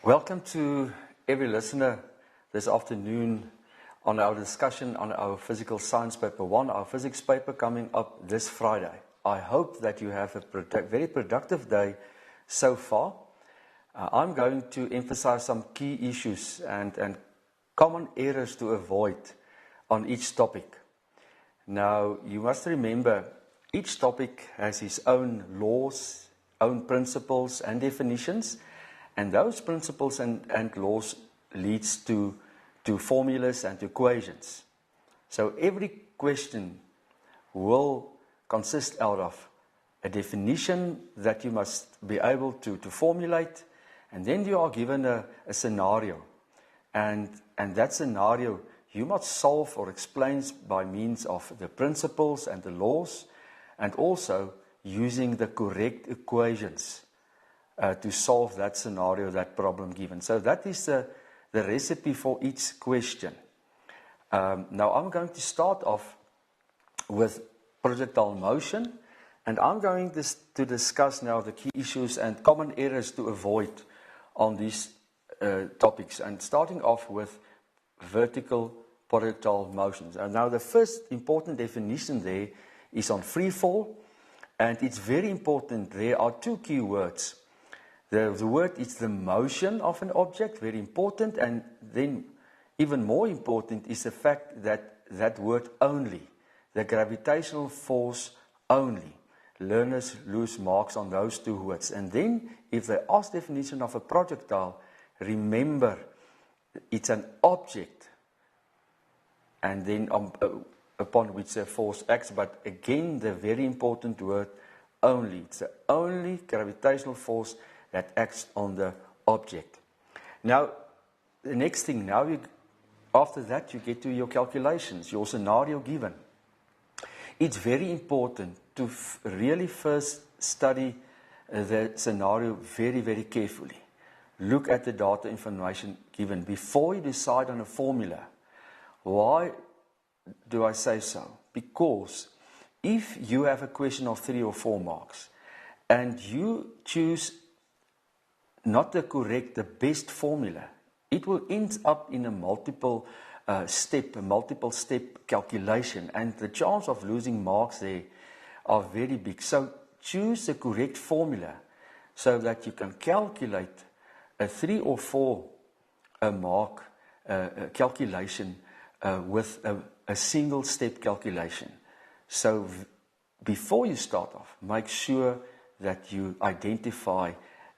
Welcome to every listener this afternoon on our discussion on our physical science paper 1, our physics paper coming up this Friday. I hope that you have a very productive day so far. I'm going to emphasize some key issues and common errors to avoid on each topic. Now, you must remember, each topic has its own laws, own principles and definitions, and those principles and laws leads to formulas and equations. So every question will consist out of a definition that you must be able to formulate, and then you are given a scenario. And that scenario you must solve or explain by means of the principles and the laws, and also using the correct equations to solve that scenario, that problem given. So that is the recipe for each question. Now I'm going to start off with projectile motion, and I'm going to discuss now the key issues and common errors to avoid on these topics, and starting off with vertical projectile motions. And now the first important definition there is on free fall, and it's very important. There are two key words. The word is the motion of an object, very important, and then even more important is the fact that that word only, the gravitational force only. Learners lose marks on those two words. And then if they ask definition of a projectile, remember it's an object, and then upon which the force acts. But again, the very important word only. It's the only gravitational force that acts on the object. Now, the next thing, after that you get to your calculations, your scenario given. It's very important to really first study the scenario very, very carefully. Look at the data information given before you decide on a formula. Why do I say so? Because if you have a question of 3 or 4 marks and you choose not the best formula, it will end up in a multiple step calculation, and the chance of losing marks there are very big. So choose the correct formula so that you can calculate a 3 or 4 mark calculation with a single step calculation. So before you start off, make sure that you identify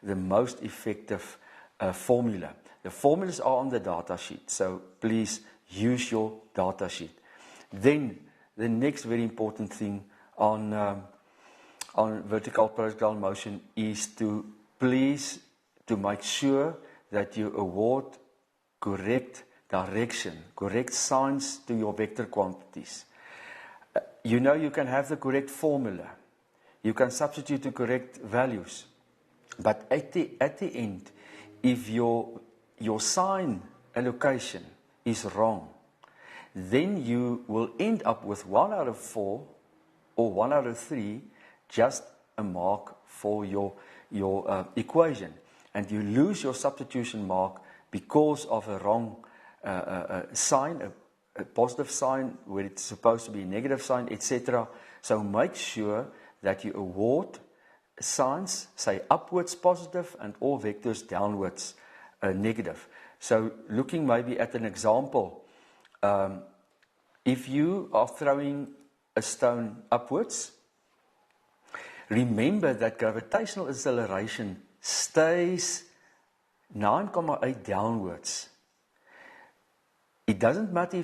the most effective formula. The formulas are on the data sheet, so please use your data sheet. Then the next very important thing on vertical projectile motion is to make sure that you award correct direction, correct signs to your vector quantities. You can have the correct formula, you can substitute the correct values, but at the end, if your sign allocation is wrong, then you will end up with 1 out of 4 or 1 out of 3, just a mark for your equation, and you lose your substitution mark because of a wrong sign, a positive sign where it's supposed to be a negative sign, etc. So make sure that you award signs, say upwards positive and all vectors downwards negative. So looking maybe at an example, if you are throwing a stone upwards, remember that gravitational acceleration stays 9,8 downwards. It doesn't matter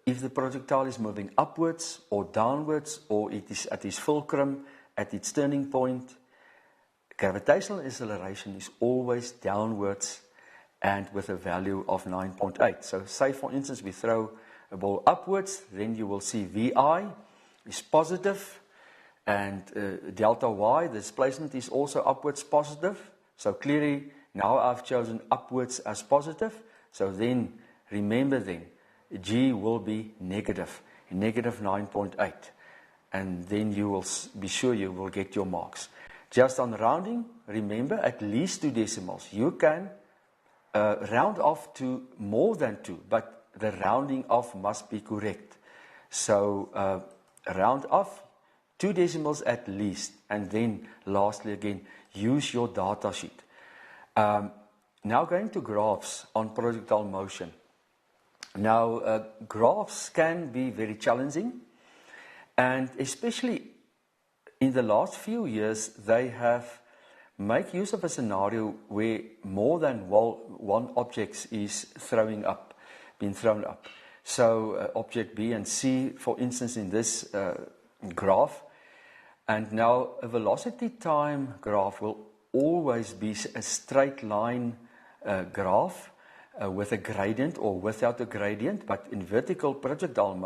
if the projectile is moving upwards or downwards, or it is at its fulcrum, at its turning point. Gravitational acceleration is always downwards and with a value of 9.8. So say for instance we throw a ball upwards, then you will see VI is positive, and delta Y, the displacement, is also upwards positive. So clearly now I've chosen upwards as positive. So then remember G will be negative 9.8. And then you will be sure you will get your marks. Just on rounding, remember at least 2 decimals. You can round off to more than 2, but the rounding off must be correct. So round off 2 decimals at least, and then lastly again, use your data sheet. Now going to graphs on projectile motion. Now graphs can be very challenging, and especially in the last few years they have make use of a scenario where more than one object is being thrown up. So object B and C, for instance, in this graph. And now a velocity time graph will always be a straight line graph with a gradient or without a gradient, but in vertical projectile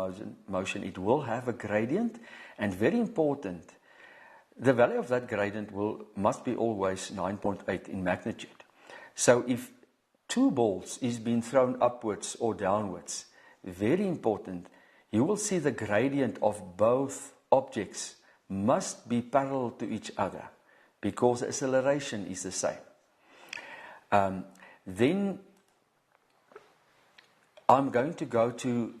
motion it will have a gradient, and very important, the value of that gradient must be always 9.8 in magnitude. So if 2 balls is being thrown upwards or downwards, very important, you will see the gradient of both objects must be parallel to each other because the acceleration is the same. Then I'm going to go to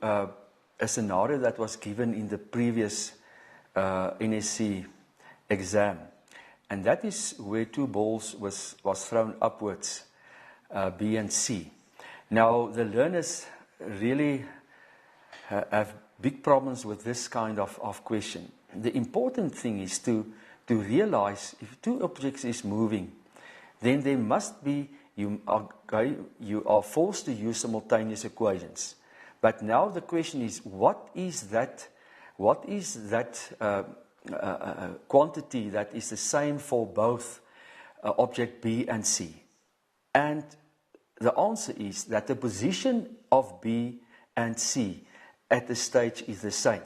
a scenario that was given in the previous NSC exam, and that is where 2 balls was thrown upwards, B and C. Now the learners really have big problems with this kind of question. The important thing is to realize if 2 objects is moving, then there must be, you are forced to use simultaneous equations. But now the question is, what is that quantity that is the same for both object B and C? And the answer is that the position of B and C at the stage is the same.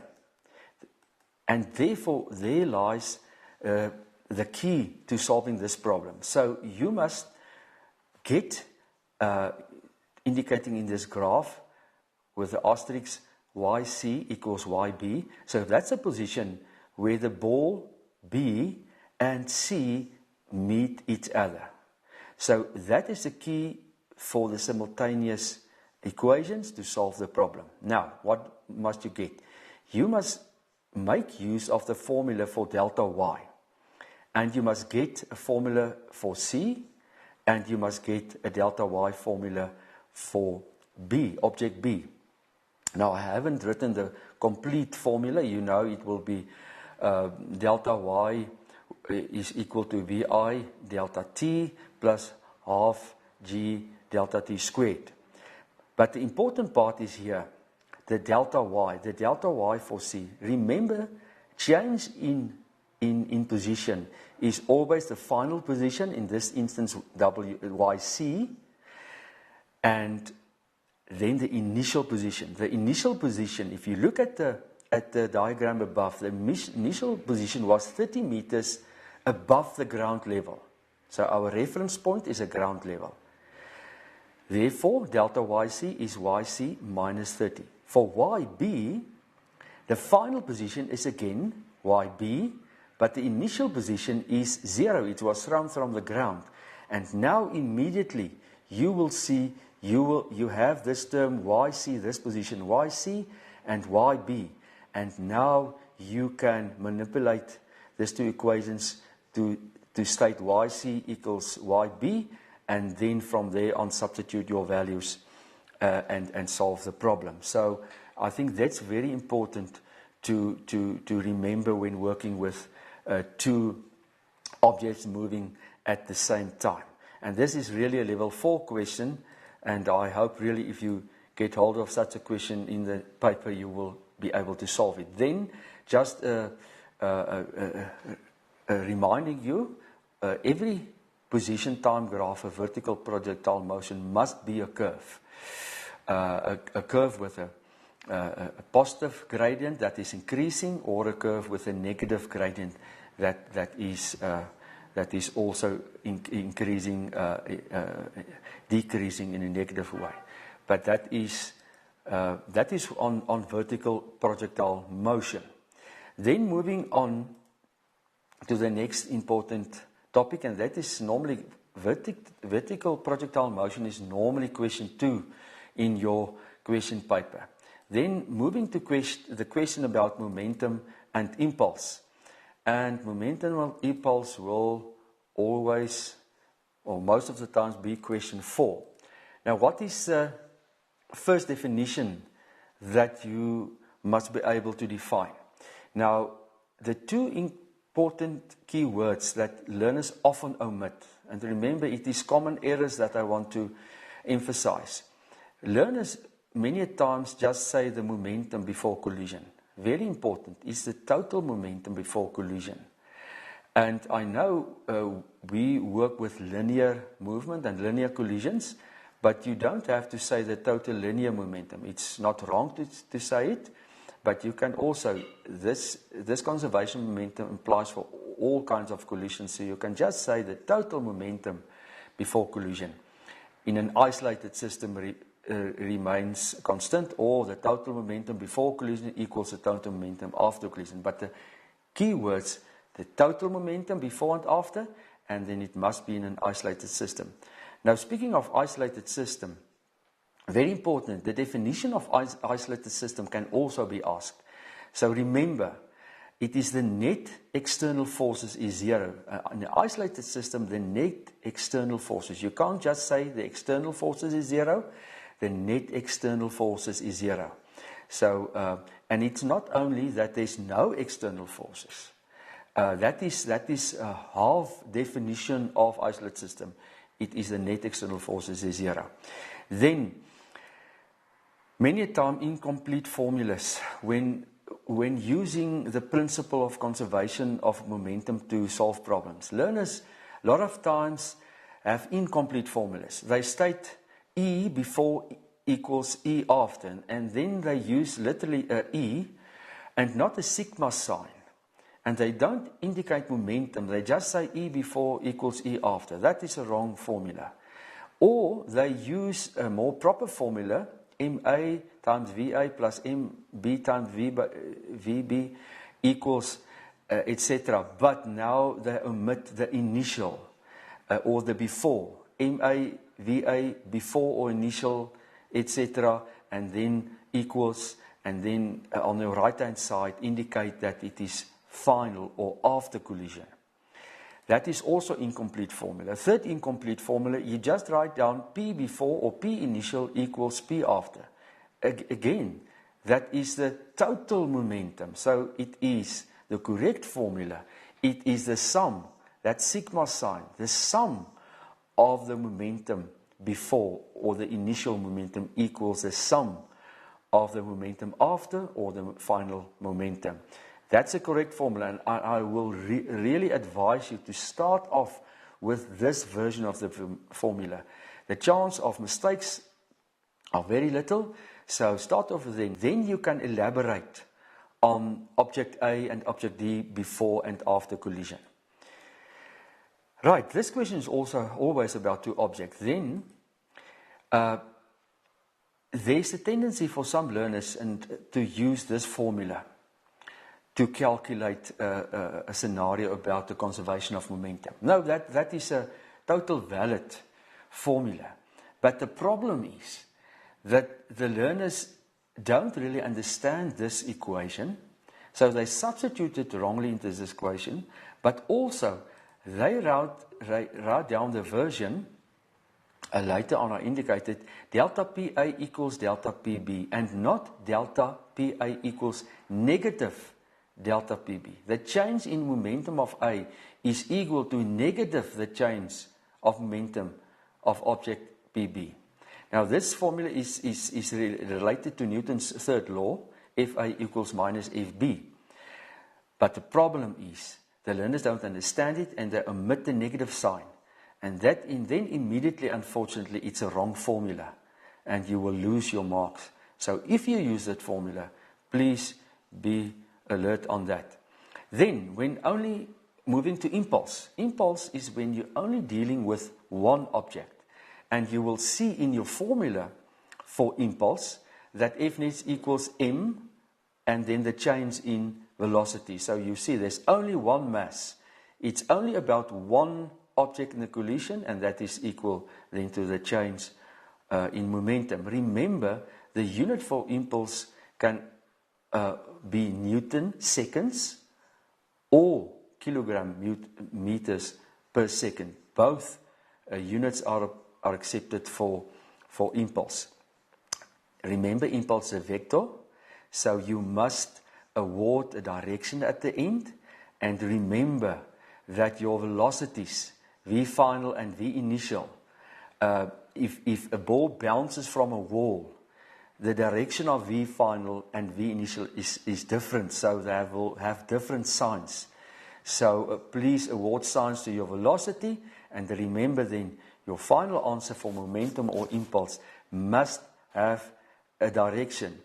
And therefore, there lies the key to solving this problem. So you must get, indicating in this graph with the asterisk, YC equals YB. So that's a position where the ball B and C meet each other. So that is the key for the simultaneous equations to solve the problem. Now, what must you get? You must make use of the formula for delta Y. And you must get a formula for C, and you must get a delta Y formula for B, object B. Now, I haven't written the complete formula. You know it will be delta Y is equal to VI delta T plus half G delta T squared. But the important part is here, the delta Y for C. Remember, change in position is always the final position, in this instance YC, and then the initial position. The initial position, if you look at the diagram above, the initial position was 30 meters above the ground level. So our reference point is a ground level. Therefore, delta YC is YC minus 30. For YB, the final position is again YB, but the initial position is 0. It was thrown from the ground. And now immediately you will see, you have this term YC, this position YC and YB. And now you can manipulate these 2 equations to state YC equals YB, and then from there on substitute your values and solve the problem. So I think that's very important to remember when working with 2 objects moving at the same time. And this is really a level 4 question, and I hope really if you get hold of such a question in the paper, you will be able to solve it. Then just reminding you, every position time graph, a vertical projectile motion, must be a curve. A curve with a positive gradient that is increasing, or a curve with a negative gradient that is also increasing, decreasing in a negative way. But that is on vertical projectile motion. Then moving on to the next important topic, and that is normally vertical projectile motion is normally question 2 in your question paper. Then moving to the question about momentum and impulse. And momentum and impulse will always, or most of the times, be question 4. Now, what is the first definition that you must be able to define? Now, the two important keywords that learners often omit, and remember, it is common errors that I want to emphasize. Learners many times just say the momentum before collision. Very important is the total momentum before collision. And I know we work with linear movement and linear collisions, but you don't have to say the total linear momentum. It's not wrong to say it, but you can also, this conservation momentum applies for all kinds of collisions, so you can just say the total momentum before collision in an isolated system remains constant, or the total momentum before collision equals the total momentum after collision. But the keywords, the total momentum before and after, and then it must be in an isolated system. Now, speaking of isolated system, very important, the definition of isolated system can also be asked. So remember, it is the net external forces is zero. In an isolated system, the net external forces. You can't just say the external forces is zero. The net external forces is zero. So, and it's not only that there's no external forces. That is a half definition of isolated system. It is the net external forces is zero. Then, many a time incomplete formulas when using the principle of conservation of momentum to solve problems. Learners, a lot of times, have incomplete formulas. They state E before equals E after, and then they use literally a E and not a sigma sign. And they don't indicate momentum, they just say E before equals E after. That is a wrong formula. Or they use a more proper formula, MA times VA plus MB times VB equals etc. But now they omit the initial or the before. MA, VA, before or initial, etc. And then equals, and then on the right hand side indicate that it is final or after collision. That is also incomplete formula. Third incomplete formula, you just write down P before or P initial equals P after. Again, that is the total momentum. So it is the correct formula. It is the sum, that sigma sign, the sum of the momentum before or the initial momentum equals the sum of the momentum after or the final momentum. That's a correct formula, and I will really advise you to start off with this version of the formula. The chance of mistakes are very little, so start off with them. Then you can elaborate on object A and object D before and after collision. Right, this question is also always about two objects. Then there's a tendency for some learners to use this formula to calculate a scenario about the conservation of momentum. No, that is a total valid formula. But the problem is that the learners don't really understand this equation, so they substitute it wrongly into this equation, but also they write down the version, later on I indicated, delta PA equals delta PB, and not delta PA equals negative delta PB. The change in momentum of A is equal to negative the change of momentum of object PB. Now this formula is related to Newton's third law, FA equals minus FB. But the problem is, the learners don't understand it and they omit the negative sign. And then immediately, unfortunately, it's a wrong formula and you will lose your marks. So if you use that formula, please be alert on that. Then, when only moving to impulse. Impulse is when you're only dealing with one object. And you will see in your formula for impulse that F net equals M and then the change in velocity. So you see there's only one mass. It's only about one object in the collision, and that is equal then to the change in momentum. Remember, the unit for impulse can be Newton seconds or kilogram meters per second. Both units are accepted for impulse. Remember, impulse is a vector, so you must award a direction at the end, and remember that your velocities, v final and v initial, if a ball bounces from a wall, the direction of v final and v initial is different, so they will have different signs. So please award signs to your velocity, and remember then your final answer for momentum or impulse must have a direction.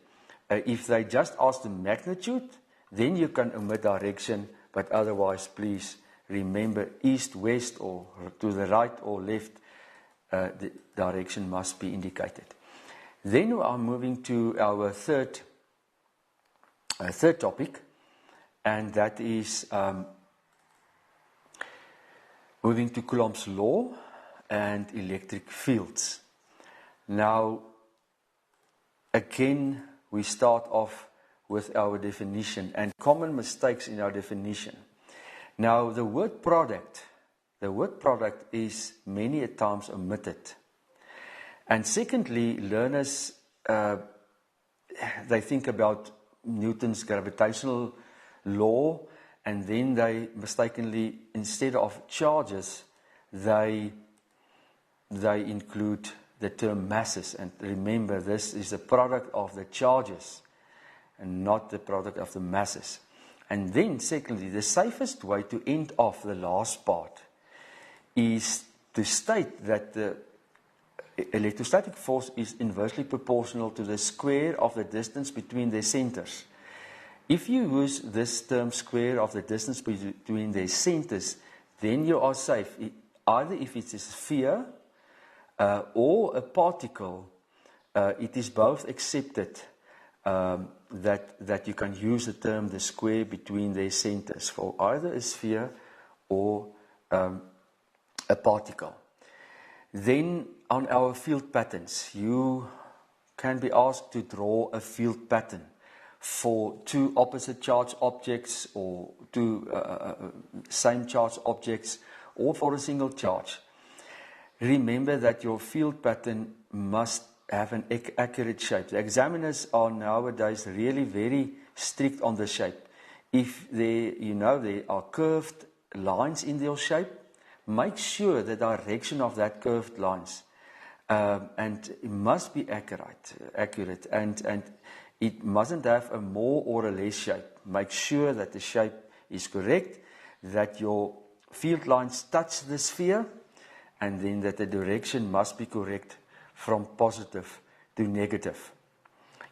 If they just ask the magnitude, then you can omit direction, but otherwise please remember east, west, or to the right or left, the direction must be indicated. Then we are moving to our third topic, and that is moving to Coulomb's law and electric fields. Now, again, we start off with our definition and common mistakes in our definition. Now, the word product is many a times omitted. And secondly, learners, they think about Newton's gravitational law, and then they mistakenly, instead of charges, they include the term masses. And remember, this is the product of the charges and not the product of the masses. And then secondly, the safest way to end off the last part is to state that the electrostatic force is inversely proportional to the square of the distance between their centers. If you use this term square of the distance between their centers, then you are safe. Either if it's a sphere or a particle, it is both accepted that you can use the term the square between their centers for either a sphere or a particle. Then on our field patterns, you can be asked to draw a field pattern for two opposite charge objects or two same charge objects or for a single charge. Remember that your field pattern must have an accurate shape. The examiners are nowadays really very strict on the shape. If there are curved lines in their shape, make sure the direction of that curved lines and it must be accurate and it mustn't have a more or a less shape. Make sure that the shape is correct, that your field lines touch the sphere, and then that the direction must be correct from positive to negative.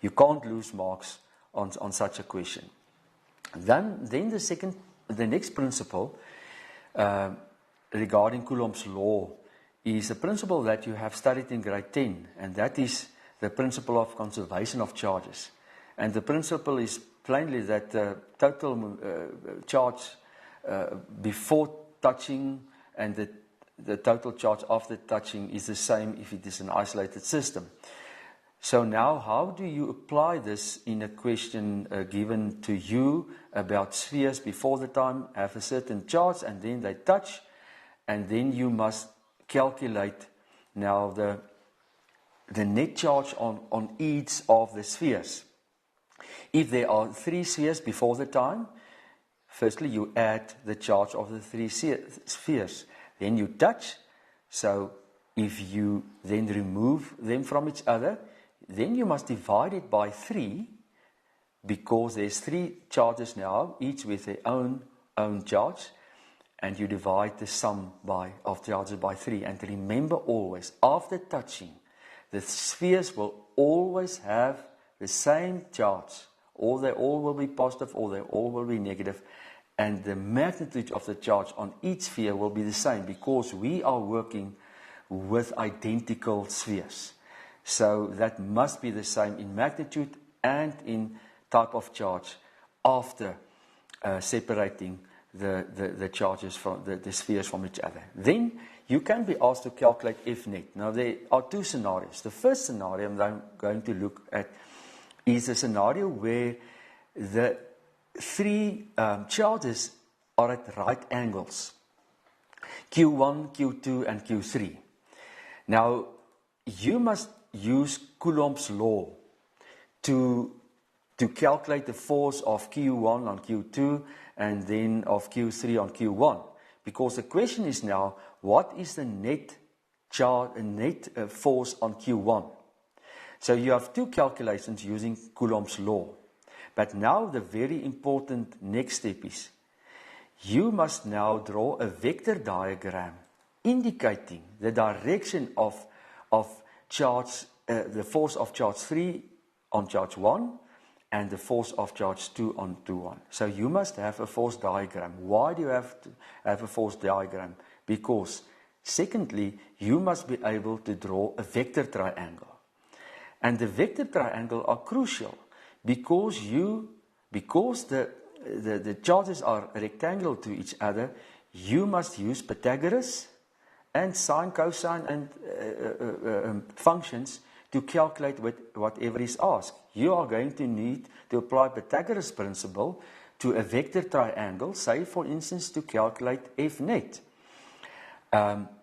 You can't lose marks on such a question. Then the next principle regarding Coulomb's law is a principle that you have studied in grade 10, and that is the principle of conservation of charges. And the principle is plainly that the total charge before touching and the total charge after touching is the same if it is an isolated system. So now, how do you apply this in a question given to you about spheres before the time have a certain charge and then they touch, and then you must calculate now the net charge on each of the spheres. If there are 3 spheres before the time, firstly you add the charge of the 3 spheres. Then you touch, so if you then remove them from each other, then you must divide it by 3, because there's 3 charges now, each with their own charge, and you divide the sum of charges by 3. And remember always, after touching, the spheres will always have the same charge, or they all will be positive, or they all will be negative. And the magnitude of the charge on each sphere will be the same, because we are working with identical spheres. So that must be the same in magnitude and in type of charge after separating the charges from the spheres from each other. Then you can be asked to calculate F net. Now there are two scenarios. The first scenario I'm going to look at is a scenario where the three charges are at right angles. Q1, Q2 and Q3. Now you must use Coulomb's law to calculate the force of Q1 on Q2 and then of Q3 on Q1. Because the question is now, what is the net force on Q1? So you have two calculations using Coulomb's law. But now the very important next step is, you must now draw a vector diagram indicating the direction of charge, the force of charge 3 on charge 1 and the force of charge 2 on 1. So you must have a force diagram. Why do you have to have a force diagram? Because secondly, you must be able to draw a vector triangle. And the vector triangle are crucial because the charges are rectangular to each other. You must use Pythagoras and sine, cosine and functions to calculate whatever is asked. You are going to need to apply Pythagoras principle to a vector triangle, say for instance to calculate F net.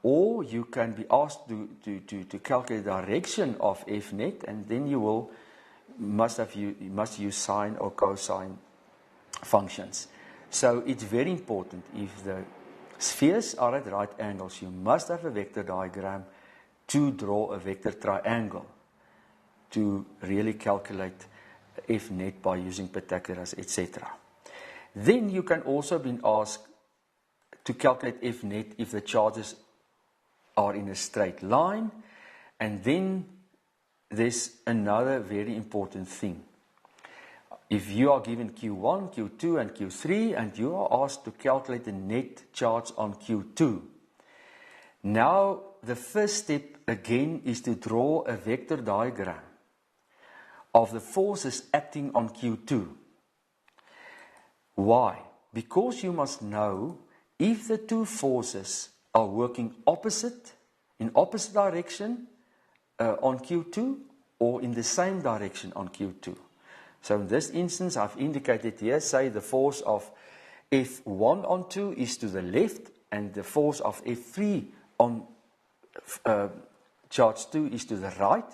Or you can be asked to calculate the direction of F net, and then you must use sine or cosine functions. So it's very important, if the spheres are at right angles, you must have a vector diagram to draw a vector triangle to really calculate F net by using Pythagoras, etc. Then you can also be asked to calculate F net if the charges are in a straight line. And then there's another very important thing. If you are given Q1, Q2 and Q3 and you are asked to calculate the net charge on Q2, now the first step again is to draw a vector diagram of the forces acting on Q2. Why? Because you must know if the two forces are working in opposite direction on Q2 or in the same direction on Q2. So in this instance, I've indicated here, say the force of F1 on 2 is to the left and the force of F3 on charge 2 is to the right.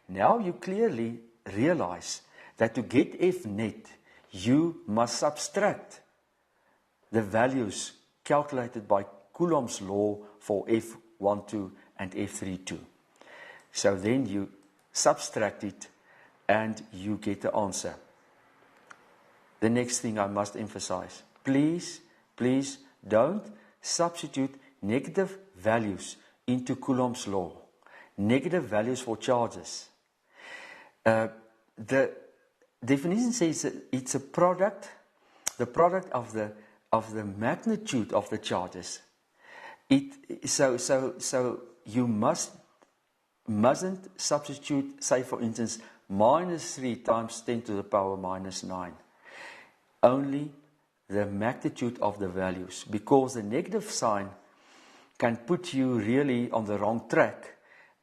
Now you clearly realize that to get F net, you must subtract the values calculated by Coulomb's law for F12 and F32. So then you subtract it and you get the answer. The next thing I must emphasize, please don't substitute negative values into Coulomb's law. Negative values for charges. The definition says it's a product, the product of the magnitude of the charges. So you mustn't substitute, say for instance, -3 times 10 to the power -9. Only the magnitude of the values, because the negative sign can put you really on the wrong track.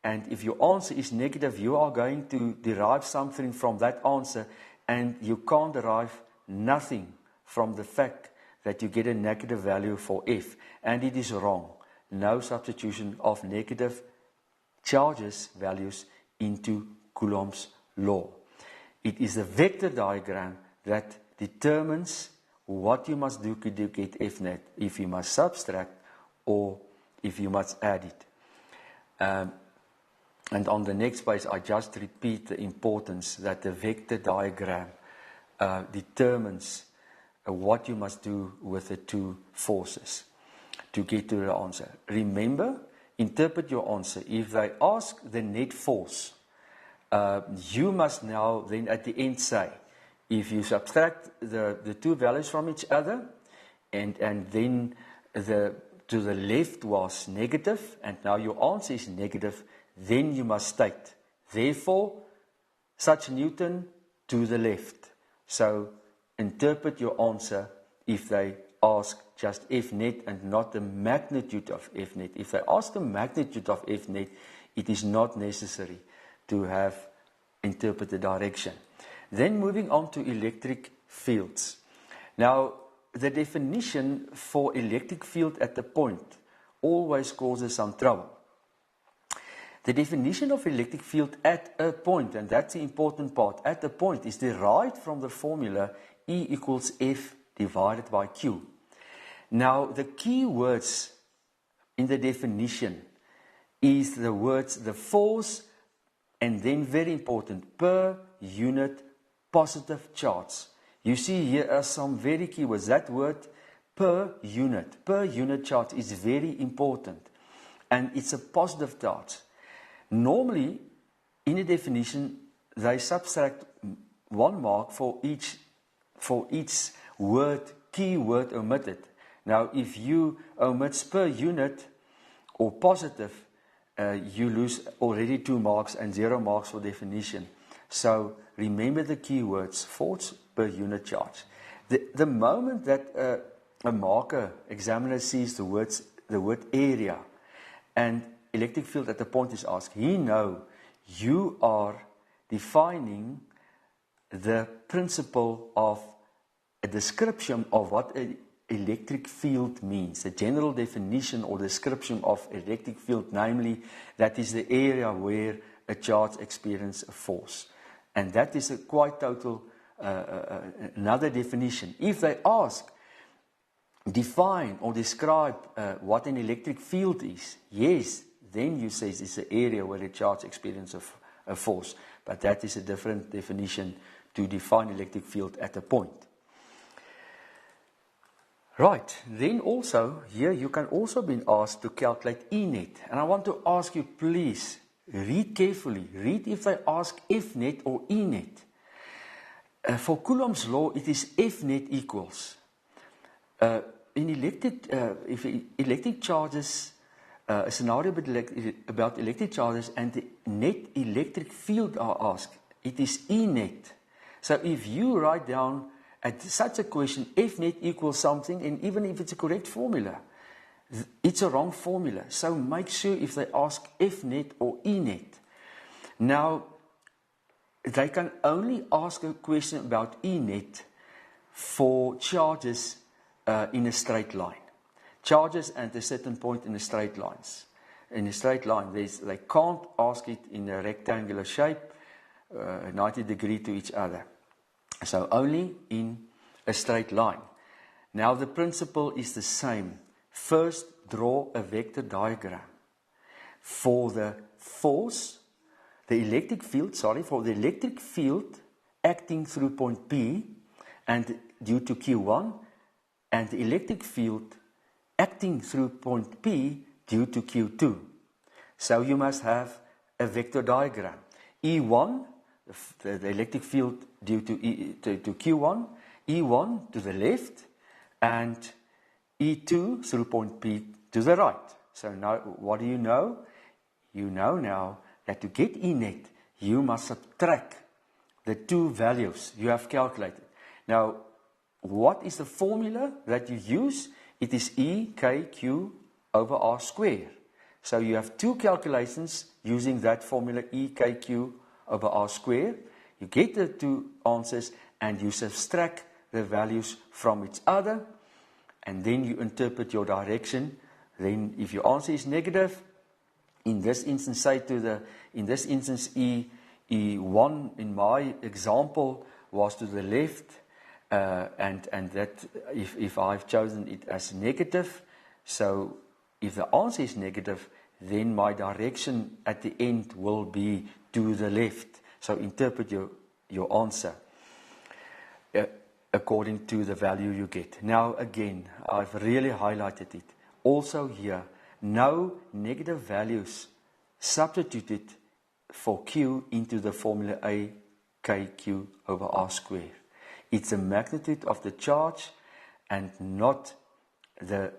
And if your answer is negative, you are going to derive something from that answer, and you can't derive nothing from the fact that you get a negative value for F. And it is wrong. No substitution of negative charges values into Coulomb's law. It is the vector diagram that determines what you must do to get F net, if you must subtract or if you must add it. And on the next page, I just repeat the importance that the vector diagram determines what you must do with the two forces to get to the answer. Remember, interpret your answer. If they ask the net force, you must now then at the end say, if you subtract the two values from each other, and then to the left was negative, and now your answer is negative, then you must state, therefore, such Newton to the left. So interpret your answer if they ask just F net and not the magnitude of F net. If they ask the magnitude of F net, it is not necessary to have interpret the direction. Then moving on to electric fields. Now, the definition for electric field at the point always causes some trouble. The definition of electric field at a point, and that's the important part, at a point is derived from the formula E equals F divided by Q. Now, the key words in the definition is the words, the force, and then very important, per unit positive charge. You see here are some very key words. That word per unit charge is very important. And it's a positive charge. Normally, in a definition, they subtract 1 mark for each word, key word omitted. Now, if you omit per unit or positive, you lose already 2 marks and 0 marks for definition. So remember the keywords, force per unit charge. The moment that a marker examiner sees the word area and electric field at the point is asked, he knows you are defining the principle of a description of what an electric field means, the general definition or description of electric field, namely that is the area where a charge experiences a force. And that is a quite total another definition. If they ask, define or describe what an electric field is, yes, then you say it's the area where a charge experiences a force. But that is a different definition to define electric field at a point. Right, then also, here you can also be asked to calculate E net. And I want to ask you, please, read carefully. Read if they ask F net or E net. For Coulomb's law, it is F net equals. If electric charges, a scenario about electric charges and the net electric field are asked, it is E net. So if you write down at such a question, F net equals something, and even if it's a correct formula, it's a wrong formula. So make sure if they ask F net or E net. Now, they can only ask a question about E net for charges in a straight line. Charges at a certain point in a straight lines. In a straight line, they can't ask it in a rectangular shape, 90 degrees to each other. So only in a straight line. Now the principle is the same. First, draw a vector diagram for the force, for the electric field acting through point P and due to Q1, and the electric field acting through point P due to Q2. So you must have a vector diagram. E1, the electric field due to Q1, E1 to the left, and E2 through point P to the right. So now, what do you know? You know now that to get E net, you must subtract the 2 values you have calculated. Now, what is the formula that you use? It is EKQ over R squared. So you have 2 calculations using that formula EKQ over R squared. You get the 2 answers and you subtract the values from each other, and then you interpret your direction. Then if your answer is negative, in this instance E1 in my example was to the left, and that if I've chosen it as negative, so if the answer is negative, then my direction at the end will be to the left. So interpret your answer according to the value you get. Now again, I've really highlighted it. Also here, no negative values substituted for Q into the formula A KQ over R squared. It's the magnitude of the charge and not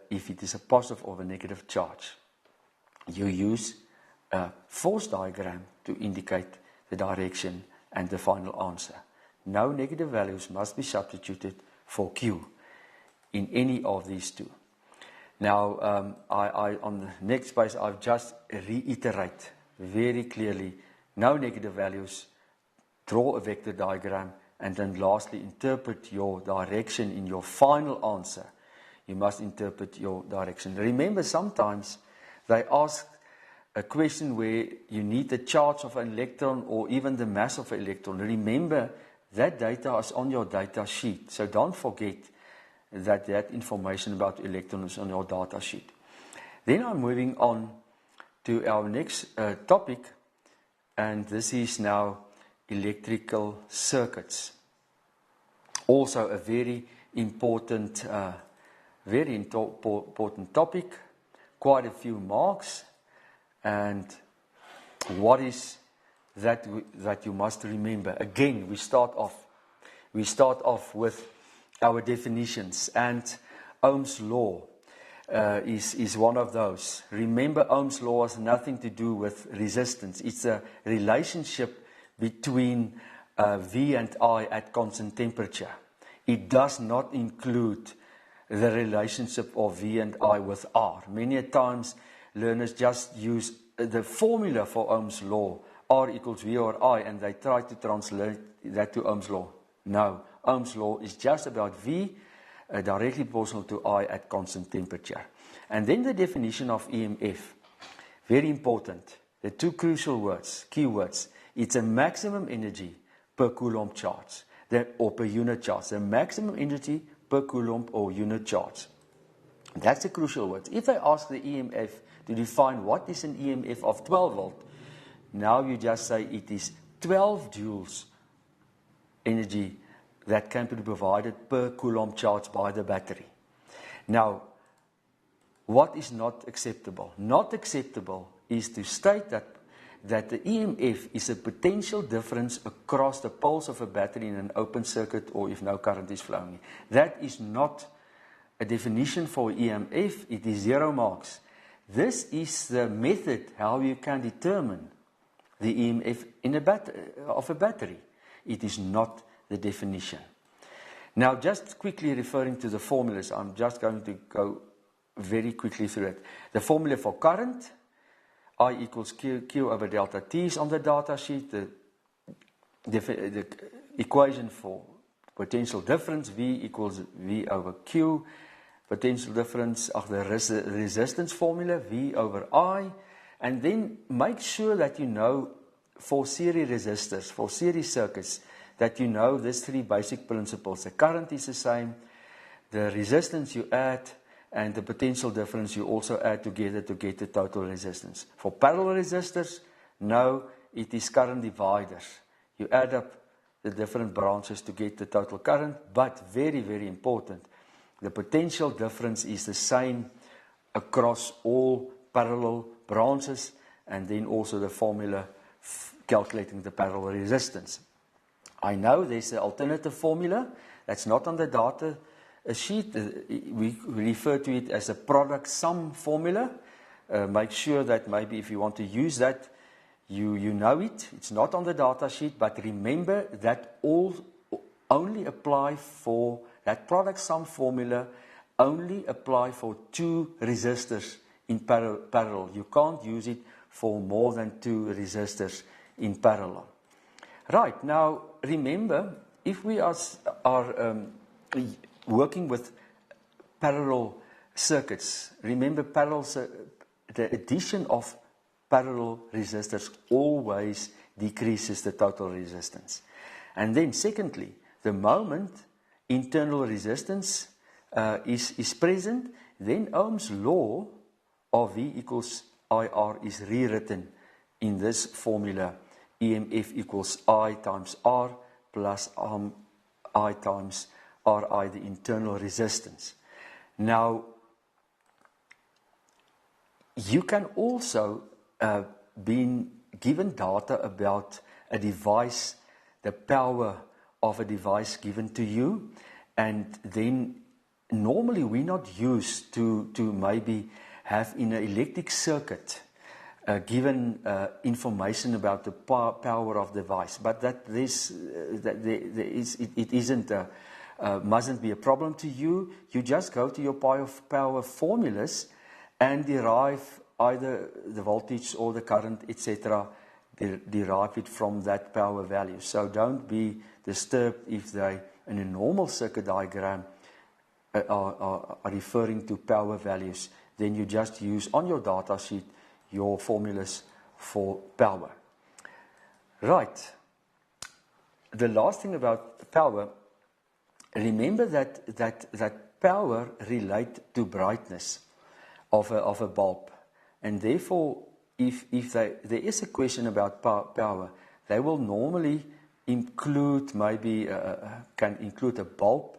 if it is a positive or a negative charge. You use a force diagram to indicate the direction and the final answer. No negative values must be substituted for Q. in any of these two. Now, on the next page, I've just reiterate very clearly, no negative values, draw a vector diagram, and then lastly, interpret your direction in your final answer. You must interpret your direction. Remember, sometimes they ask a question where you need the charge of an electron or even the mass of an electron. Remember, that data is on your data sheet. So don't forget that information about electrons is on your data sheet. Then I'm moving on to our next topic, and this is now electrical circuits. Also a very important topic, quite a few marks. And what is that you must remember? Again, we start off with our definitions, and Ohm's law is one of those. Remember, Ohm's law has nothing to do with resistance. It's a relationship between V and I at constant temperature. It does not include the relationship of V and I with R. Many times learners just use the formula for Ohm's law, R equals V or I, and they try to translate that to Ohm's law. No, Ohm's law is just about V directly proportional to I at constant temperature. And then the definition of EMF, very important. The two crucial words, keywords, it's a maximum energy per Coulomb charge, or per unit charge. The maximum energy per Coulomb or unit charge. That's a crucial word. If I ask the EMF to define what is an EMF of 12 volt, now you just say it is 12 joules energy that can be provided per Coulomb charge by the battery. Now, what is not acceptable? Not acceptable is to state that the EMF is a potential difference across the poles of a battery in an open circuit or if no current is flowing. That is not a definition for EMF. It is 0 marks. This is the method how you can determine the EMF of a battery. It is not the definition. Now, just quickly referring to the formulas, I'm just going to go very quickly through it. The formula for current, I equals Q over delta T is on the data sheet. The equation for potential difference, V equals V over Q. Potential difference of the resistance formula, V over I. And then make sure that you know for series resistors, for series circuits, that you know these three basic principles. The current is the same, the resistance you add, and the potential difference you also add together to get the total resistance. For parallel resistors, no, it is current dividers. You add up the different branches to get the total current, but very, very important, the potential difference is the same across all parallel branches, and then also the formula calculating the parallel resistance. I know there's an alternative formula that's not on the data sheet. We refer to it as a product sum formula. Make sure that maybe if you want to use that, you know it. It's not on the data sheet, but remember that only apply for that product sum formula, only apply for 2 resistors in parallel. You can't use it for more than 2 resistors in parallel. Right, now remember, if we are working with parallel circuits, remember the addition of parallel resistors always decreases the total resistance. And then secondly, the moment internal resistance is present, then Ohm's law of V equals IR is rewritten in this formula. EMF equals I times R plus I times Ri, the internal resistance. Now, you can also be given data about a device, the power of a device given to you, and then normally we're not used to maybe have in an electric circuit given information about the power of the device, but it isn't mustn't be a problem to you. You just go to your power formulas and derive either the voltage or the current, etc., derive it from that power value. So don't be disturbed if they, in a normal circuit diagram, are referring to power values. Then you just use on your data sheet your formulas for power. Right. The last thing about power, remember that power relates to brightness of a bulb. And therefore, if there is a question about power, they will normally include can include a bulb.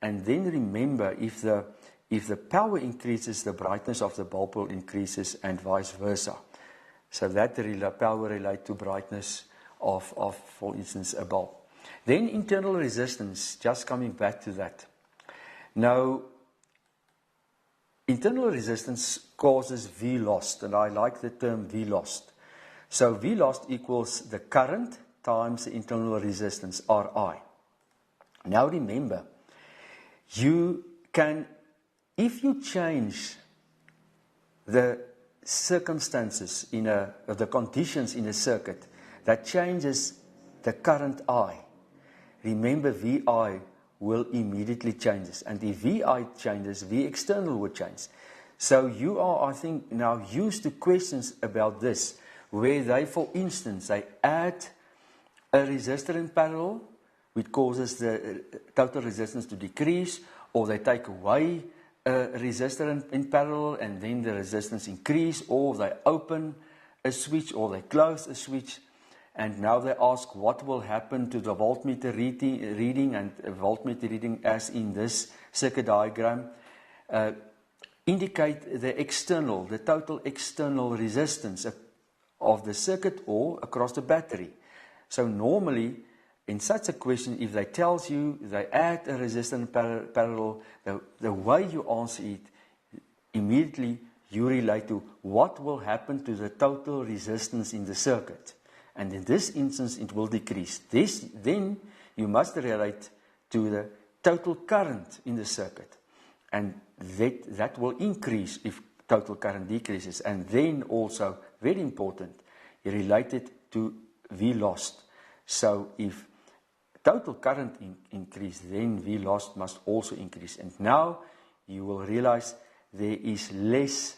And then remember, if the power increases, the brightness of the bulb will increases, and vice versa. So that power relates to brightness of, for instance, a bulb. Then internal resistance, just coming back to that. Now, internal resistance causes V lost, and I like the term V lost. So V lost equals the current times the internal resistance, Ri. Now remember, you can, if you change the circumstances the conditions in a circuit, that changes the current I. Remember, VI will immediately change. And if VI changes, V external will change. So you are, I think, now used to questions about this, where they, for instance, they add a resistor in parallel, which causes the total resistance to decrease, or they take away a resistor in parallel, and then the resistance increase, or they open a switch, or they close a switch. And now they ask what will happen to the voltmeter reading and voltmeter reading as in this circuit diagram. Indicate the total external resistance of the circuit or across the battery. So normally, in such a question, if they tells you they add a resistor in parallel, the way you answer it, immediately you relate to what will happen to the total resistance in the circuit. And in this instance, it will decrease. Then you must relate to the total current in the circuit. And that will increase if total current decreases. And then also, very important, you relate it to V lost. So if total current increase, then V lost must also increase. And now you will realize there is less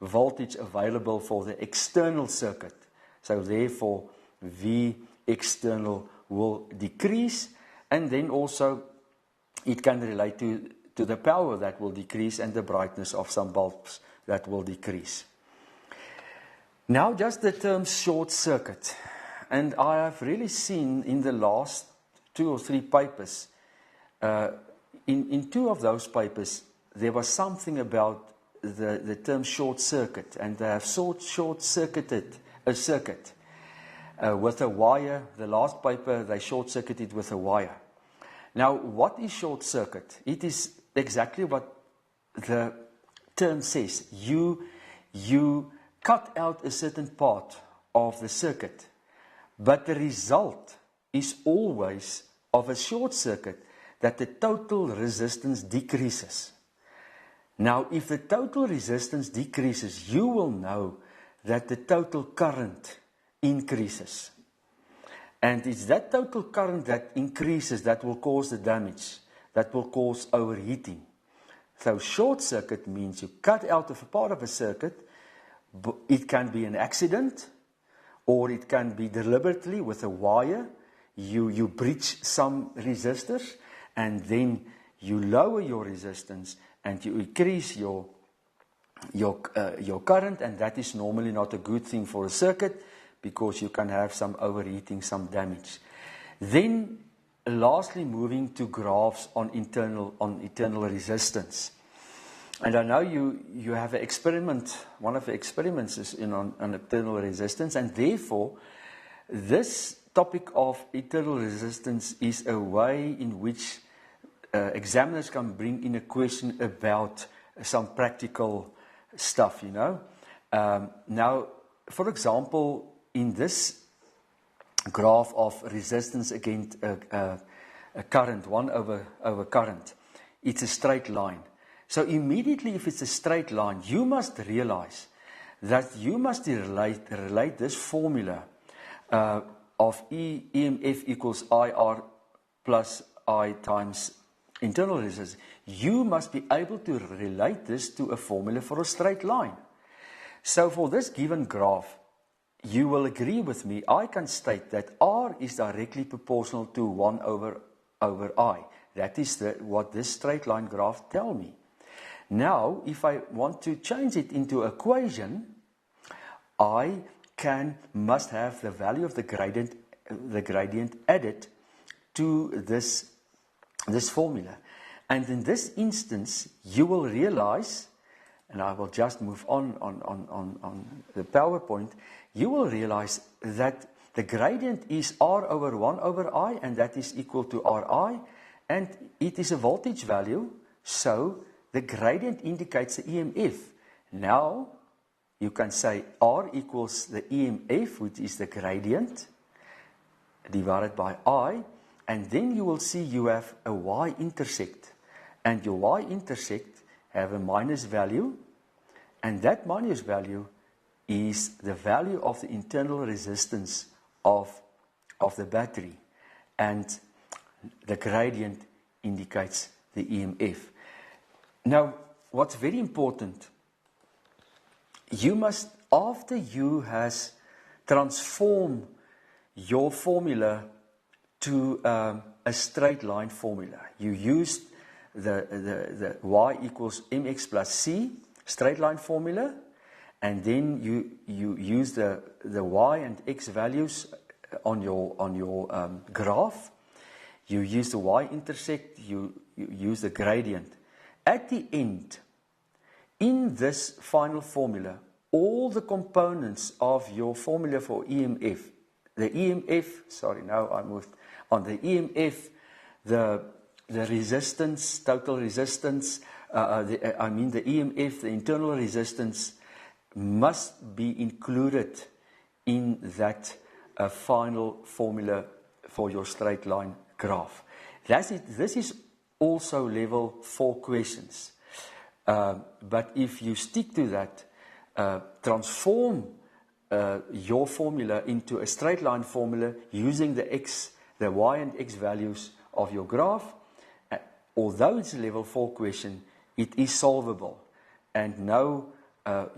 voltage available for the external circuit. So therefore, V external will decrease, and then also it can relate to the power that will decrease and the brightness of some bulbs that will decrease. Now just the term short circuit, and I have really seen in the last 2 or 3 papers, in 2 of those papers there was something about the term short circuit, and they have short-circuited a circuit with a wire. The last paper, they short-circuited with a wire. Now, what is short circuit? It is exactly what the term says. You cut out a certain part of the circuit, but the result is always of a short circuit that the total resistance decreases. Now, if the total resistance decreases, you will know that the total current increases. And it's that total current that increases that will cause the damage, that will cause overheating. So short circuit means you cut out of a part of a circuit. It can be an accident, or it can be deliberately with a wire. You breach some resistors, and then you lower your resistance and you increase your current, and that is normally not a good thing for a circuit, because you can have some overheating, some damage. Then, lastly, moving to graphs on internal resistance. And I know you have an experiment. One of the experiments is on internal resistance, and therefore, this topic of internal resistance is a way in which examiners can bring in a question about some practical stuff, you know. Now, for example, in this graph of resistance against a current, 1 over current. It's a straight line. So immediately, if it's a straight line, you must realize that you must relate this formula of EMF equals IR plus I times internal resistance. You must be able to relate this to a formula for a straight line. So for this given graph, you will agree with me, I can state that R is directly proportional to 1 over I. That is what this straight line graph tells me. Now, if I want to change it into equation, I must have the value of the gradient added to this formula. And in this instance, you will realize, and I will just move on the PowerPoint, you will realize that the gradient is R over 1 over I, and that is equal to Ri, and it is a voltage value, so the gradient indicates the EMF. Now, you can say R equals the EMF, which is the gradient, divided by I, and then you will see you have a y-intercept, and your y-intercept have a minus value, and that minus value is the value of the internal resistance of the battery, and the gradient indicates the EMF. Now, what's very important, you must, after you has transformed your formula to a straight line formula, you used the y equals mx plus c straight line formula, and then you use the y and x values on your graph. You use the y-intercept, you use the gradient. At the end, in this final formula, all the components of your formula for EMF, the EMF, sorry, now I moved on, the EMF, the resistance, total resistance, the EMF, the internal resistance, must be included in that final formula for your straight line graph. This is also level 4 questions. But if you stick to that, transform your formula into a straight line formula using the y and x values of your graph, although it's a level 4 question, it is solvable. And now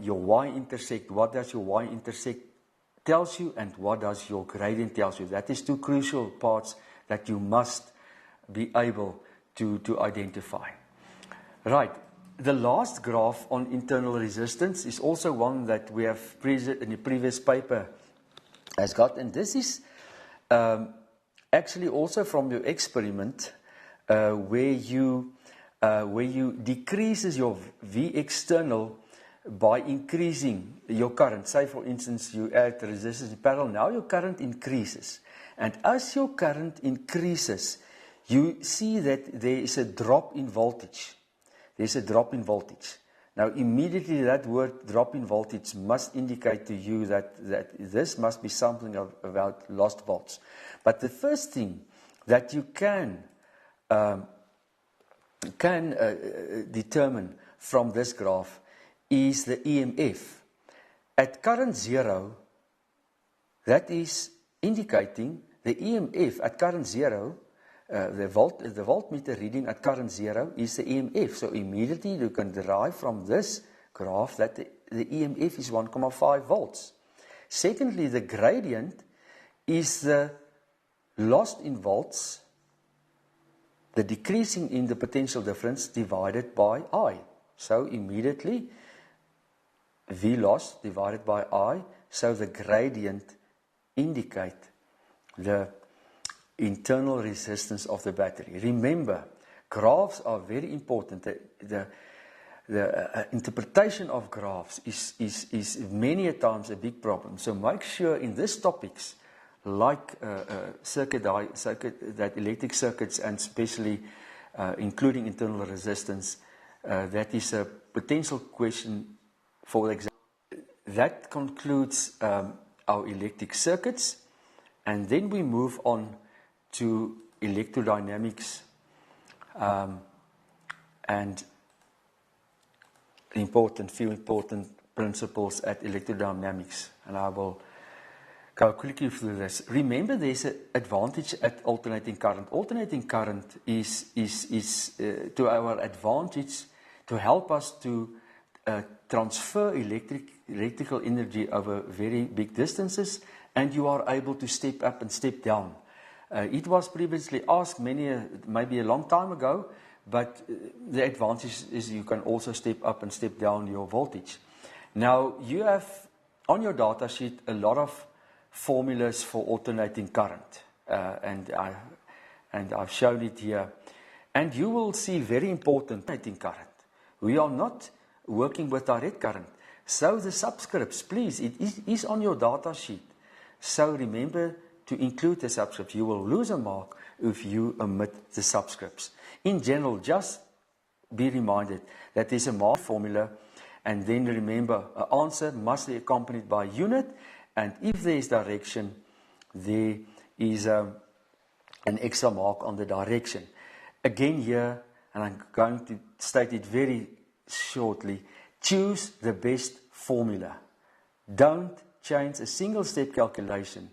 your y-intercept, what does your y-intercept tells you, and what does your gradient tells you? That is 2 crucial parts that you must be able to identify. Right. The last graph on internal resistance is also one that we have in the previous paper has got, and this is actually also from your experiment where you decreases your V external by increasing your current. Say for instance you add the resistance in parallel, now your current increases, and as your current increases, you see that there is a drop in voltage. There's a drop in voltage. Now immediately that word drop in voltage must indicate to you that this must be something about lost volts. But the first thing that you can determine from this graph is the EMF. At current 0, that is indicating the EMF at current 0. The voltmeter reading at current 0 is the EMF. So immediately you can derive from this graph that the EMF is 1,5 volts. Secondly, the gradient is the lost in volts, the decreasing in the potential difference divided by I. So immediately V lost divided by I, so the gradient indicate the internal resistance of the battery. Remember, graphs are very important. The interpretation of graphs is many a times a big problem. So make sure in these topics, like that electric circuits, and especially including internal resistance, that is a potential question for example. That concludes our electric circuits, and then we move on to electrodynamics and few important principles at electrodynamics, and I will go quickly through this. Remember, there's an advantage at alternating current. Alternating current is to our advantage to help us to transfer electrical energy over very big distances, and you are able to step up and step down. It was previously asked maybe a long time ago, but the advantage is you can also step up and step down your voltage. Now, you have on your data sheet a lot of formulas for alternating current, and I've shown it here. And you will see very important alternating current. We are not working with direct current. So the subscripts, please, it is on your data sheet. So remember to include the subscripts. You will lose a mark if you omit the subscripts. In general, just be reminded that there's a mark formula, and then remember, an answer must be accompanied by a unit, and if there is direction, there is an extra mark on the direction. Again here, and I'm going to state it very shortly, choose the best formula. Don't change a single step calculation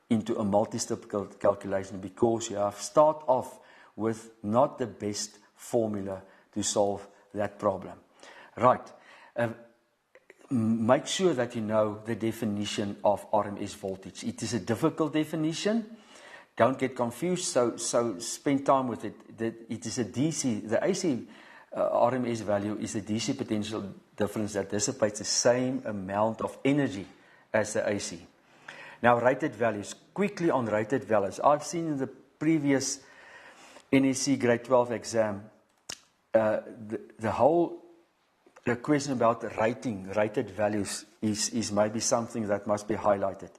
into a multi-step calculation, because you have start off with not the best formula to solve that problem. Right. Make sure that you know the definition of RMS voltage. It is a difficult definition. Don't get confused, so spend time with it. It is a DC. The AC RMS value is a DC potential difference that dissipates the same amount of energy as the AC. Now, rated values. Quickly on rated values. I've seen in the previous NSC grade 12 exam, the whole question about rated values is maybe something that must be highlighted.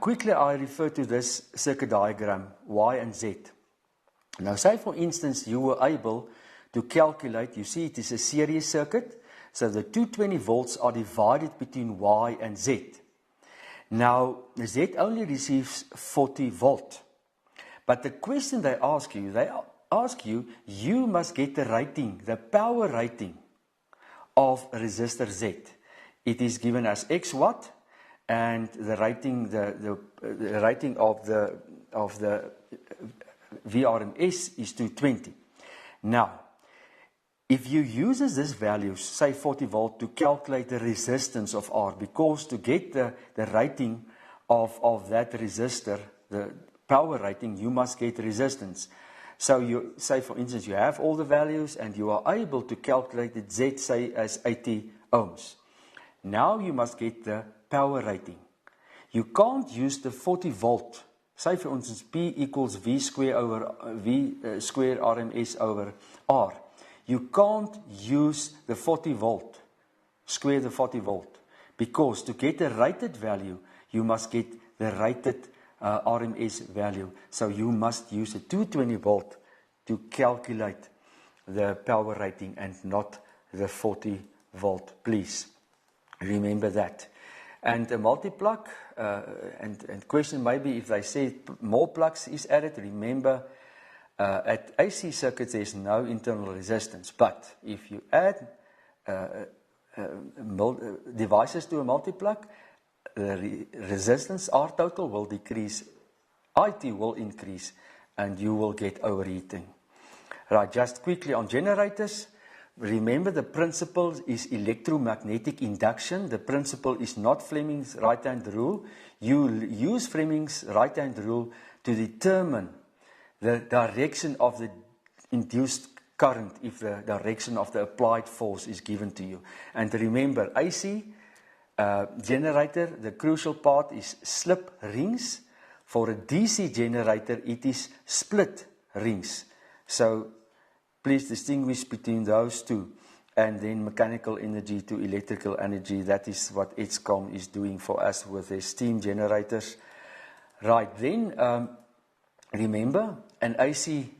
Quickly, I refer to this circuit diagram, Y and Z. Now, say for instance, you were able to calculate, you see it is a series circuit, so the 220 volts are divided between Y and Z. Now, Z only receives 40 volt. But the question they ask you, you must get the rating, the power rating of resistor Z. It is given as X watt, and the rating, the rating of the VRMS is 220. Now, if you use this value, say 40 volt, to calculate the resistance of R, because to get the rating of that resistor, the power rating, you must get resistance. So you say, for instance, you have all the values and you are able to calculate the Z, say, as 80 ohms. Now you must get the power rating. You can't use the 40 volt. Say, for instance, P equals V square RMS over R. You can't use the 40 volt, square the 40 volt, because to get a rated value, you must get the rated RMS value. So you must use a 220 volt to calculate the power rating and not the 40 volt. Please remember that. And a multi-plug, and question maybe if they say more plugs is added, remember at AC circuits there's no internal resistance. But if you add devices to a multi-plug, the resistance R total will decrease, IT will increase, and you will get overheating. Right, just quickly on generators, remember the principle is electromagnetic induction. The principle is not Fleming's right-hand rule. You use Fleming's right-hand rule to determine the direction of the induced current if the direction of the applied force is given to you. And remember, AC generator, the crucial part is slip rings. For a DC generator, it is split rings. So please distinguish between those two. And then mechanical energy to electrical energy, that is what Eskom is doing for us with their steam generators. Right, then remember an AC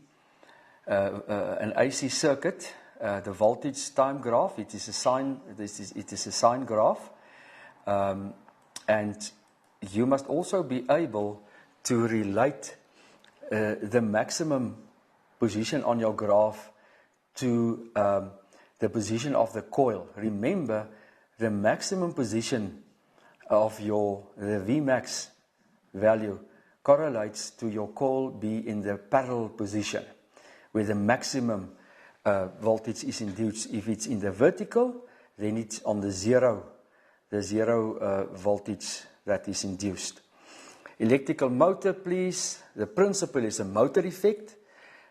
circuit, the voltage time graph, it is a sine graph. And you must also be able to relate the maximum position on your graph to the position of the coil. Remember, the maximum position of the Vmax value correlates to your coil be in the parallel position, where the maximum voltage is induced. If it's in the vertical, then it's on the zero voltage that is induced. Electrical motor, please. The principle is a motor effect,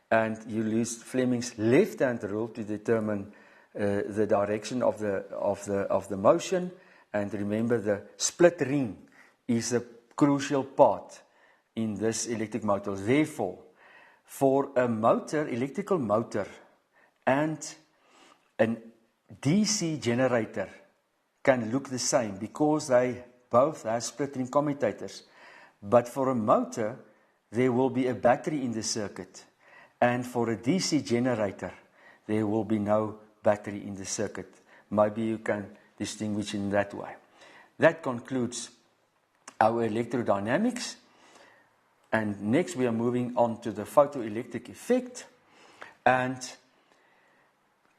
and you use Fleming's left-hand rule to determine the direction of the motion. And remember, the split ring is a crucial part in this electric motor. Therefore, for a motor, electrical motor, and an DC generator can look the same because they both have split ring commutators. But for a motor, there will be a battery in the circuit. And for a DC generator, there will be no battery in the circuit. Maybe you can distinguish in that way. That concludes our electrodynamics. And next we are moving on to the photoelectric effect. And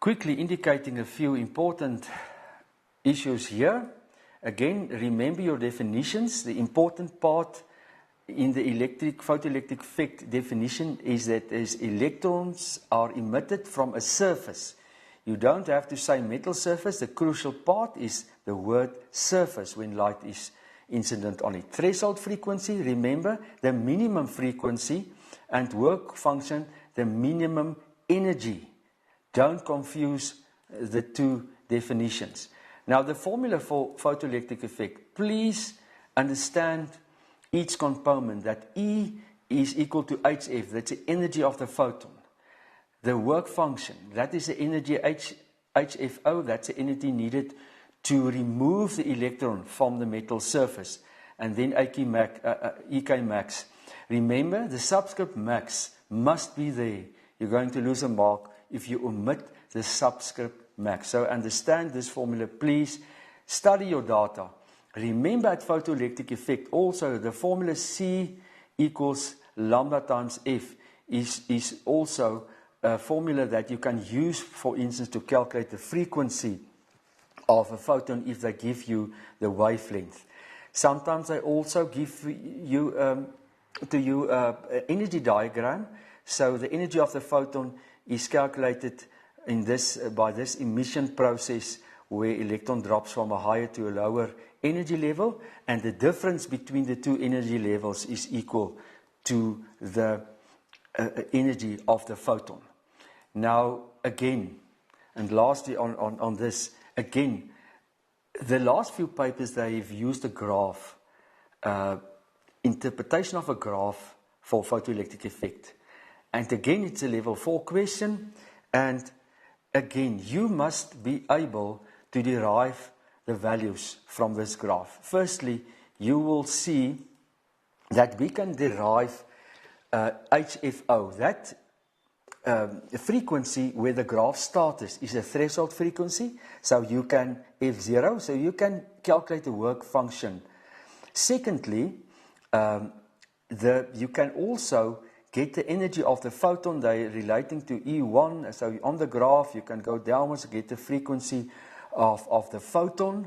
quickly indicating a few important issues here. Again, remember your definitions. The important part in the photoelectric effect definition is that as electrons are emitted from a surface. You don't have to say metal surface. The crucial part is the word surface when light is incident on it. Threshold frequency, remember the minimum frequency, and work function, the minimum energy. Don't confuse the two definitions. Now, the formula for photoelectric effect, please understand each component, that E is equal to HF, that's the energy of the photon. The work function, that is the energy HFO, that's the energy needed to remove the electron from the metal surface. And then EK max. Remember, the subscript max must be there. You're going to lose a mark if you omit the subscript max. So understand this formula, please. Study your data. Remember, at photoelectric effect, also the formula C equals lambda times F is also a formula that you can use, for instance, to calculate the frequency of a photon if they give you the wavelength. Sometimes they also give you an energy diagram. So the energy of the photon is calculated in by this emission process, where electron drops from a higher to a lower energy level, and the difference between the two energy levels is equal to the energy of the photon. Now, again, and lastly on this, again, the last few papers, they've used a graph, interpretation of a graph for photoelectric effect. And again, it's a level 4 question, and again, you must be able to derive the values from this graph. Firstly, you will see that we can derive HFO. That frequency where the graph starts is a threshold frequency. So you can F0, so you can calculate the work function. Secondly, you can also get the energy of the photon. They are relating to E1. So on the graph, you can go downwards to get the frequency of the photon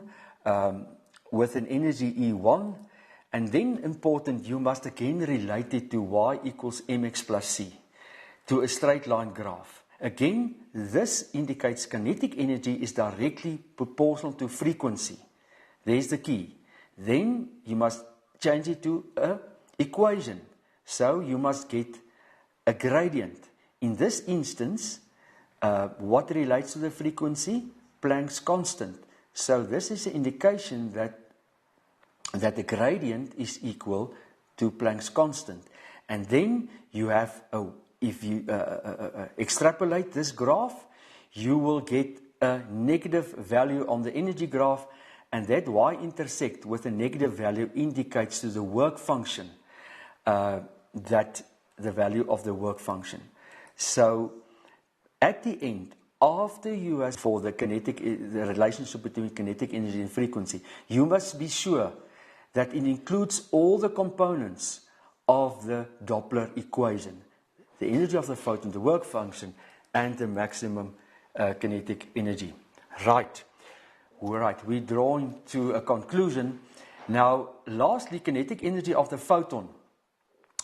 with an energy E1. And then important, you must again relate it to Y equals mx plus c, to a straight line graph. Again, this indicates kinetic energy is directly proportional to frequency. There's the key. Then you must change it to an equation. So you must get a gradient. In this instance, what relates to the frequency? Planck's constant. So this is an indication that the gradient is equal to Planck's constant. And then you have, if you extrapolate this graph, you will get a negative value on the energy graph, and that y-intersect with a negative value indicates to the work function, that the value of the work function. So at the end, after you have for the relationship between kinetic energy and frequency, you must be sure that it includes all the components of the Doppler equation. The energy of the photon, the work function, and the maximum kinetic energy. Right. We're drawing to a conclusion. Now, lastly, kinetic energy of the photon.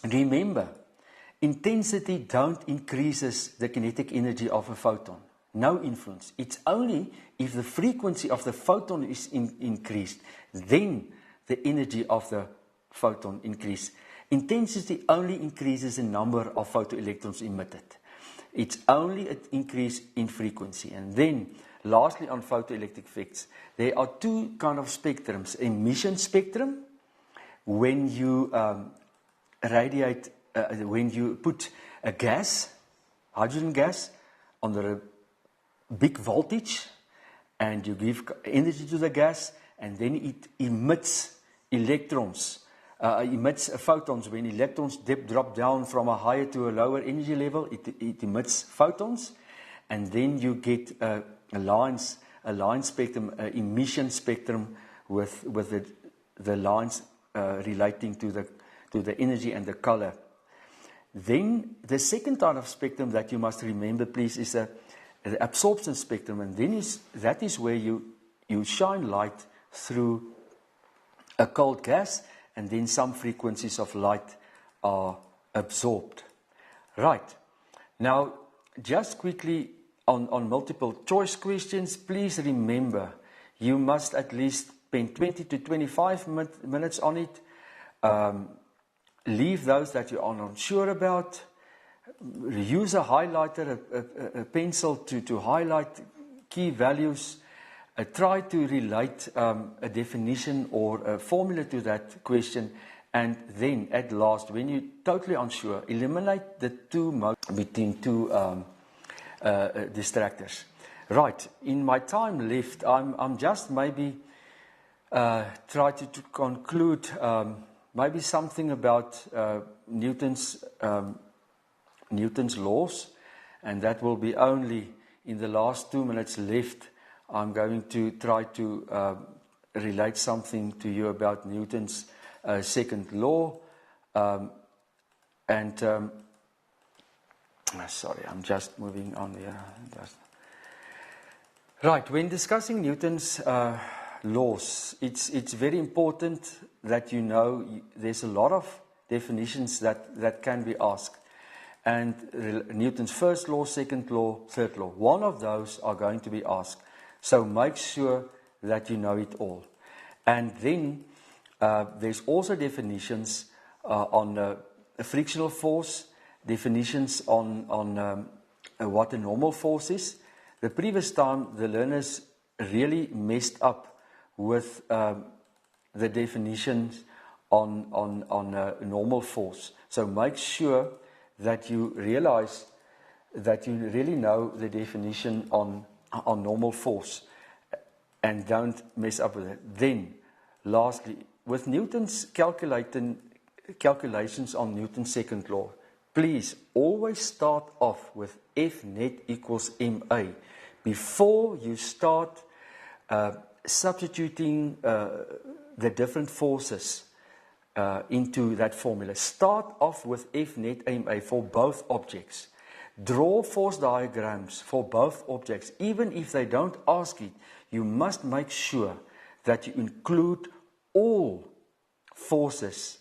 Remember, intensity don't increases the kinetic energy of a photon. No influence. It's only if the frequency of the photon is increased, then the energy of the photon increases. Intensity only increases the number of photoelectrons emitted. It's only an increase in frequency. And then, lastly, on photoelectric effects, there are two kind of spectrums. Emission spectrum, when you radiate, when you put a gas, hydrogen gas, under a big voltage, and you give energy to the gas, and then it emits electrons, emits photons. When electrons drop down from a higher to a lower energy level, it emits photons, and then you get a line spectrum, emission spectrum with the lines relating to the energy and the color. Then the second type of spectrum that you must remember, please, is the absorption spectrum, and then that is where you shine light through a cold gas, and then some frequencies of light are absorbed. Right. Now, just quickly on multiple choice questions, please remember, you must at least spend 20 to 25 minutes on it. Leave those that you are not sure about. Use a highlighter, a pencil to highlight key values. Try to relate a definition or a formula to that question, and then at last, when you're totally unsure, eliminate the two modes between two distractors. Right, in my time left, I'm just maybe try to conclude maybe something about Newton's laws, and that will be only in the last 2 minutes left. I'm going to try to relate something to you about Newton's second law. Sorry, I'm just moving on here. Right, when discussing Newton's laws, it's very important that you know there's a lot of definitions that can be asked. And Newton's first law, second law, third law, one of those are going to be asked. So make sure that you know it all. And then there's also definitions on a frictional force, definitions on what a normal force is. The previous time, the learners really messed up with the definitions on a normal force. So make sure that you realize that you really know the definition on normal force and don't mess up with it. Then, lastly, with Newton's calculations on Newton's second law, please always start off with F net equals ma before you start substituting the different forces into that formula. Start off with F net ma for both objects. Draw force diagrams for both objects. Even if they don't ask it, you must make sure that you include all forces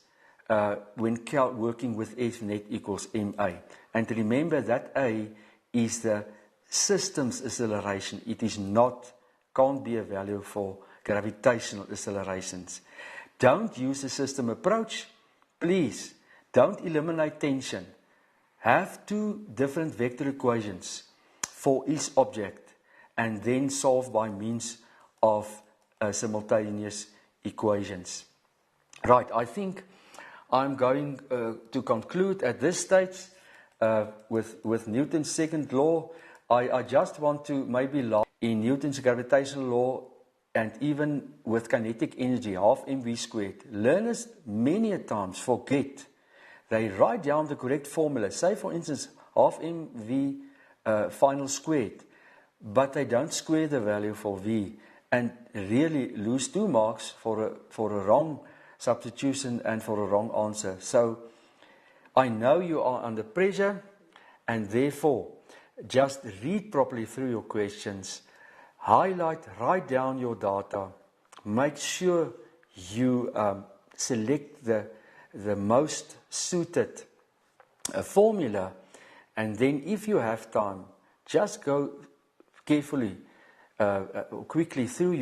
when working with F net equals ma. And remember that A is the system's acceleration. It is can't be a value for gravitational accelerations. Don't use a system approach. Please, don't eliminate tension. Have two different vector equations for each object and then solve by means of simultaneous equations. Right, I think I'm going to conclude at this stage with Newton's second law. I just want to maybe laugh in Newton's gravitational law and even with kinetic energy, half mv squared. Learners many a times forget. They write down the correct formula, say for instance, half mv final squared, but they don't square the value for v and really lose 2 marks for a wrong substitution and for a wrong answer. So I know you are under pressure, and therefore, just read properly through your questions, highlight, write down your data, make sure you select the most suited formula, and then if you have time, just go carefully, quickly through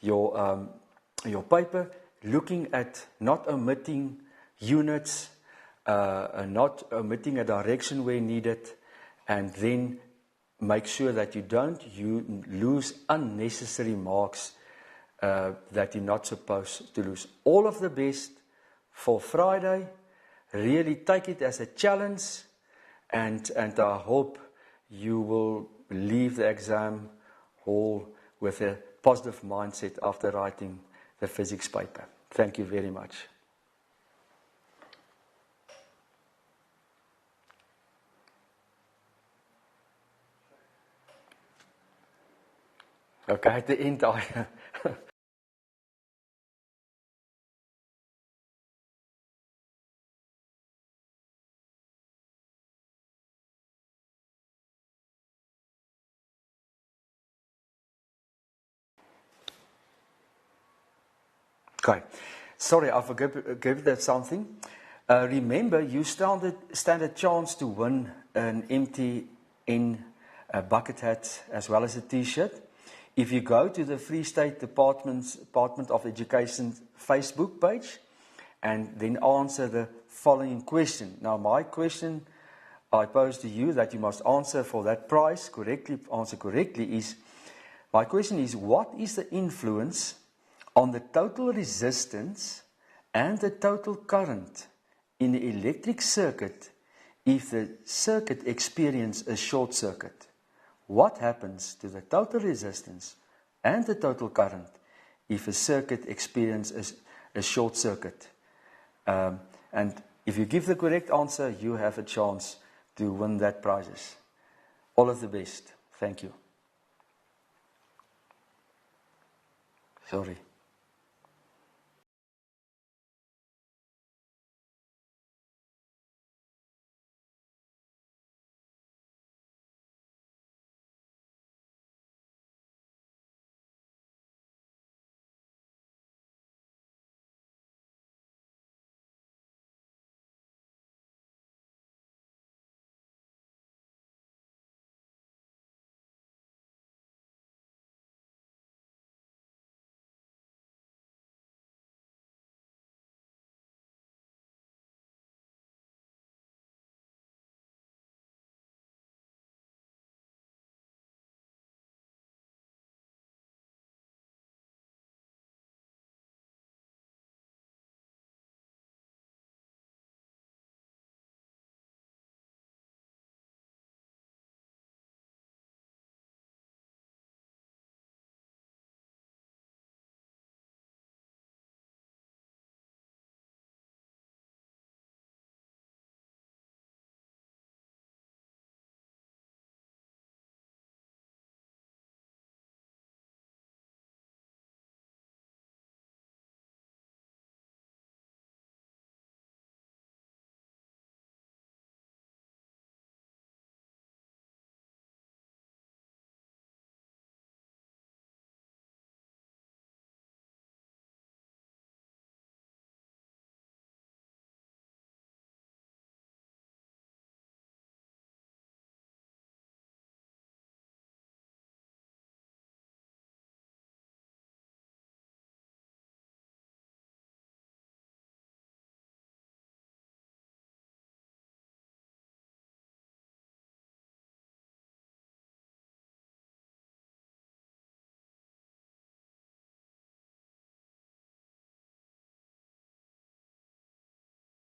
your paper, looking at not omitting units, not omitting a direction where needed, and then make sure that you don't lose unnecessary marks that you're not supposed to lose. All of the best for Friday. Really take it as a challenge, and I hope you will leave the exam hall with a positive mindset after writing the physics paper. Thank you very much. Okay, at the end, okay. Sorry, I forgot that something. Remember, you stand a chance to win an MTN bucket hat as well as a T-shirt. If you go to the Free State Department of Education Facebook page and then answer the following question. Now, my question I pose to you that you must answer for that prize answer correctly is, my question is, what is the influence on the total resistance and the total current in the electric circuit if the circuit experiences a short circuit? What happens to the total resistance and the total current if a circuit experiences a short circuit? And if you give the correct answer, you have a chance to win that prizes. All of the best. Thank you. Sorry.